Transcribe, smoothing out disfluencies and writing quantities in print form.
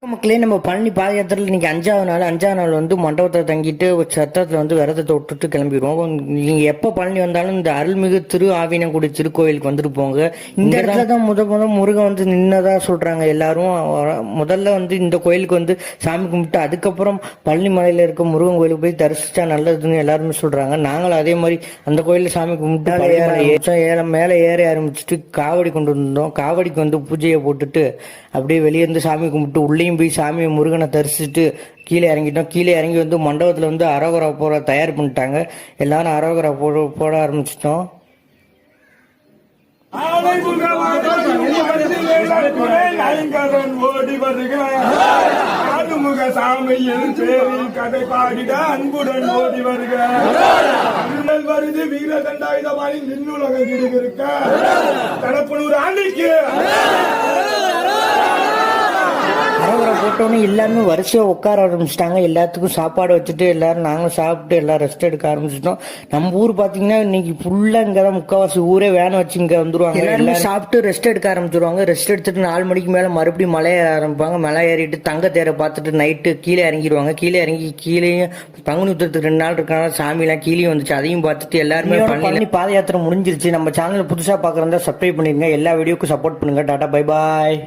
மக்களே, நம்ம பழனி பாத யாத்திரையில் இன்னைக்கு அஞ்சாவது நாள் வந்து மண்டபத்தை தங்கிட்டு ஒரு சத்திரத்தில் வந்து விரதத்தை விட்டுட்டு கிளம்பிடுவோம். நீங்க எப்ப பழனி வந்தாலும் இந்த அருள்மிகு திரு ஆவினங்குடி திருக்கோயிலுக்கு வந்துட்டு போங்க. இந்த இடத்துல தான் முத முருகன் வந்து நின்னதா சொல்றாங்க எல்லாரும். முதல்ல வந்து இந்த கோயிலுக்கு வந்து சாமி கும்பிட்டு அதுக்கப்புறம் பழனி மலையில இருக்க முருகன் கோயிலுக்கு போய் தரிசிச்சா நல்லதுன்னு எல்லாருமே சொல்றாங்க. நாங்களும் அதே மாதிரி அந்த கோயில சாமி கும்பிட்டு மேல ஏற ஆரம்பிச்சுட்டு காவடி கொண்டு வந்தோம். காவடிக்கு வந்து பூஜையை போட்டுட்டு அப்படியே வெளியே இருந்து சாமி கும்பிட்டு உள்ளேயும் போய் சாமியை முருகனை தரிசிச்சுட்டு கீழே இறங்கிட்டோம். கீழே இறங்கி வந்து மண்டபத்தில் வந்து அரோகரா போட தயார் பண்ணிட்டாங்க. எல்லாரும் அரோகரா போட ஆரம்பிச்சிட்டோம். கதை பாடிட அன்புடன் ஓடி வருக வருது வீரதண்டாயுதமானி நின்னுலகம் இருக்க தரப்புனூர் ஆண்டிக்கு அரோகரா போட்டோன்னு எல்லாருமே வரிசையா உட்கார ஆரம்பிச்சிட்டாங்க. எல்லாத்துக்கும் சாப்பாடு வச்சுட்டு எல்லாரும் நாங்களும் சாப்பிட்டு எல்லாம் ரெஸ்ட் எடுக்க ஆரம்பிச்சிட்டோம். நம்ம ஊர் பாத்தீங்கன்னா இன்னைக்கு ஃபுல்லா இங்கதான் முக்கால்வாசி ஊரே வேனை வச்சு இங்க வந்துருவாங்க. எல்லாருமே சாப்பிட்டு ரெஸ்ட் எடுக்க ஆரம்பிச்சிருவாங்க. ரெஸ்ட் எடுத்துட்டு 4 மணிக்கு மேல மறுபடியும் மலை ஏற ஆரம்பிப்பாங்க. மலை ஏறிட்டு தங்க தேரை பார்த்துட்டு நைட்டு கீழே இறங்கிடுவாங்க. கீழே இறங்கி கீழேயும் பங்குனி உத்திரத்துக்கு 2 நாள் இருக்கனால சாமி எல்லாம் கீழே வந்துச்சு. அதையும் பார்த்துட்டு எல்லாருமே பழனி பாத யாத்திரை முடிஞ்சிருச்சு. நம்ம சேனல் புதுசா பாக்குறதா சப்ஸ்கிரைப் பண்ணிருங்க. எல்லா வீடியோக்கும் சப்போர்ட் பண்ணுங்க. Tata, bye bye.